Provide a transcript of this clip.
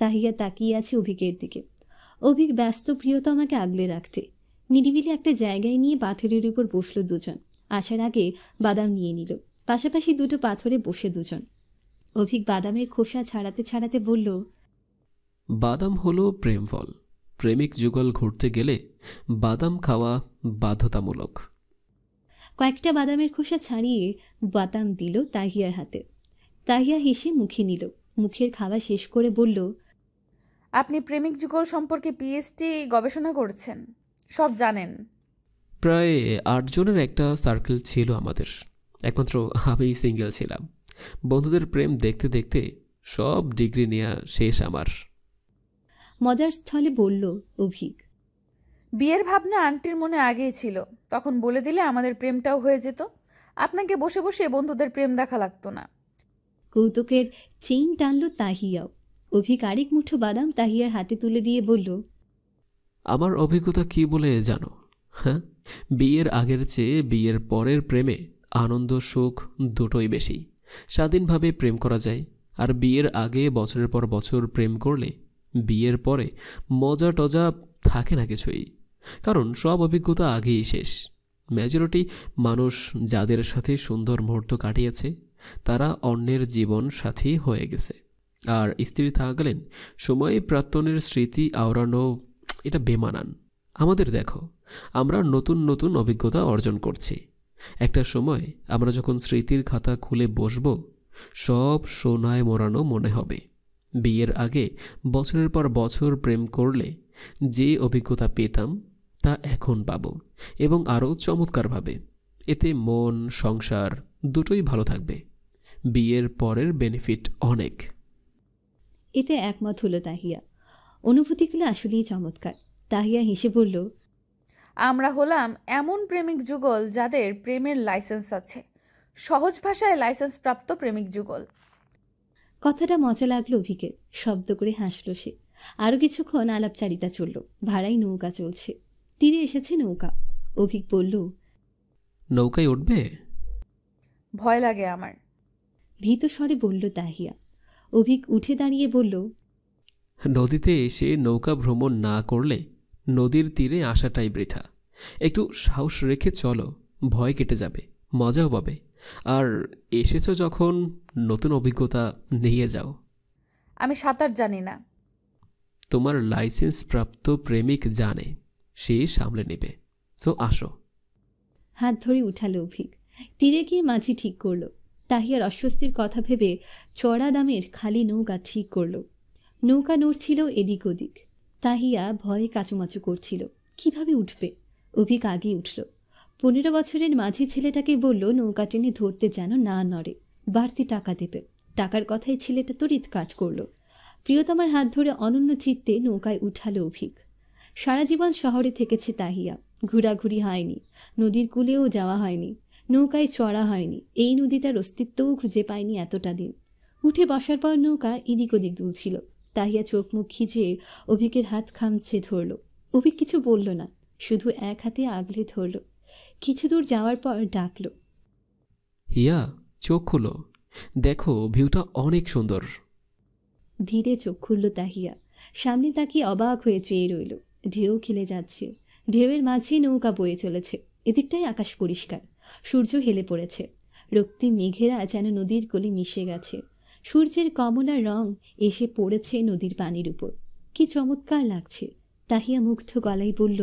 তাহিয়া তাকিয়ে আছে অভিকের দিকে। অভিক ব্যস্ত প্রিয়তমাকে আগলে রাখতে। নিরিবিলি একটা জায়গায় নিয়ে পাথরের উপর বসল দুজন। আসার আগে বাদাম নিয়ে নিল। পাশাপাশি দুটো পাথরে বসে দুজন। অভিক বাদামের খোসা ছাড়াতে ছাড়াতে বলল, বাদাম হলো প্রেম ফল। প্রেমিক যুগল ঘুরতে গেলে বাদাম খাওয়া বাধ্যতামূলক। কয়েকটা বাদামের খোসা ছাড়িয়ে বাদাম দিল তাহিয়ার হাতে। তাহিয়া হেসে মুখে নিল। মুখের খাওয়া শেষ করে বলল, আপনি প্রেমিক যুগল সম্পর্কে পিএইচডি গবেষণা করছেন, সব জানেন। প্রায় 8 জনের একটা সার্কেল ছিল আমাদের। একমাত্র আমি সিঙ্গেল ছিলাম। বন্ধুদের প্রেম দেখতে দেখতে সব ডিগ্রি নেওয়া শেষ আমার। মজার স্থলে বলল অভিক। বিয়ের ভাবনা আন্টির মনে আগেই ছিল, তখন বলে দিলে আমাদের প্রেমটাও হয়ে যেত। আপনাকে বসে বসে বন্ধুদের প্রেম দেখা লাগতো না। কৌতুকের চেইন টানল তাহিয়াও। অভিক আরেক মুঠো বাদাম তাহিয়ার হাতে তুলে দিয়ে বলল, আমার অভিজ্ঞতা কি বলে জানো? হ্যাঁ, বিয়ের আগের চেয়ে বিয়ের পরের প্রেমে আনন্দ সুখ দুটোই বেশি। স্বাধীনভাবে প্রেম করা যায়। আর বিয়ের আগে বছরের পর বছর প্রেম করলে বিয়ের পরে মজা টজা থাকে না কিছুই। কারণ সব অভিজ্ঞতা আগেই শেষ। মেজরিটি মানুষ যাদের সাথে সুন্দর মুহূর্ত কাটিয়েছে তারা অন্যের জীবন সাথী হয়ে গেছে। আর স্ত্রী থাকলেন সময়ে প্রাক্তনের স্মৃতি আওড়ানো, এটা বেমানান। আমাদের দেখো, আমরা নতুন নতুন অভিজ্ঞতা অর্জন করছি। একটা সময় আমরা যখন স্মৃতির খাতা খুলে বসব, সব সোনায় মোড়ানো মনে হবে। বিয়ের আগে বছরের পর বছর প্রেম করলে যে অভিজ্ঞতা পেতাম তা এখন পাব, এবং আরও চমৎকারভাবে। এতে মন সংসার দুটোই ভালো থাকবে। বিয়ের পরের বেনিফিট অনেক। এতে একমত হলো তাহিয়া। অনুভূতিগুলো আসলেই চমৎকার। তাহিয়া হেসে বলল, আমরা হলাম এমন প্রেমিক যুগল যাদের প্রেমের লাইসেন্স আছে। সহজ ভাষায় লাইসেন্স প্রাপ্ত প্রেমিক যুগল। কথাটা মজা লাগলো অভিকের। শব্দ করে হাসল সে। আরো কিছুক্ষণ আলাপচারিতা চলল। ভাড়ায় নৌকা চলছে। তীরে এসেছে নৌকা। অভিক বলল, নৌকায় উঠবে? ভয় লাগে আমার। ভীত স্বরে বলল তাহিয়া। অভিক উঠে দাঁড়িয়ে বলল, নদীতে এসে নৌকা ভ্রমণ না করলে নদীর তীরে আসাটাই বৃথা। একটু সাহস রেখে চলো, ভয় কেটে যাবে, মজাও পাবে। আর এসেছো যখন, নতুন অভিজ্ঞতা নিয়ে যাও। আমি সাঁতার জানি না। তোমার লাইসেন্স প্রাপ্ত প্রেমিক জানে, সে সামলে নেবে। তো আসো। হাত ধরে উঠালো অভিক। তীরে গিয়ে মাঝি ঠিক করলো। তাহিয়ার অস্বস্তির কথা ভেবে চড়া দামের খালি নৌকা ঠিক করল। নৌকা নড়ছিল এদিক ওদিক। তাহিয়া ভয়ে কাচুমাচু করছিল। কিভাবে উঠবে? অভিক আগে উঠল। 15 বছরের মাঝি ছেলেটাকে বলল নৌকা টেনে ধরতে যেন না নড়ে, বাড়তি টাকা দেবে। টাকার কথাই ছেলেটা তড়িৎ কাজ করল। প্রিয়তমার হাত ধরে অনন্য চিত্তে নৌকায় উঠালো অভিক। সারা জীবন শহরে থেকেছে তাহিয়া। ঘোরাঘুরি হয়নি, নদীর কূলেও যাওয়া হয়নি, নৌকায় চড়া হয়নি। এই নদীটার অস্তিত্বও খুঁজে পায়নি এতটা দিন। উঠে বসার পর নৌকা এদিক ওদিক দুলছিল। তাহিয়া চোখ মুখ খিচিয়ে অভিকের হাত খামছে ধরল। অভিক কিছু বলল না, শুধু এক হাতে আগলে ধরল। কিছু দূর যাওয়ার পর ডাকল, হিয়া, চোখ খুলো, দেখো ভিউটা অনেক সুন্দর। ধীরে চোখ খুলল তাহিয়া। সামনে তাকিয়ে অবাক হয়ে চেয়ে রইল। ঢেউ খেলে যাচ্ছে। ঢেউয়ের মাঝে নৌকা বয়ে চলেছে। এদিকটাই আকাশ পরিষ্কার। সূর্য হেলে পড়েছে। রক্তিম মেঘেরা যেন নদীর কোলে মিশে গেছে। সূর্যের কমলা রং এসে পড়েছে নদীর পানির উপর। কি চমৎকার লাগছে। তাহিয়া মুগ্ধ গলায় বলল,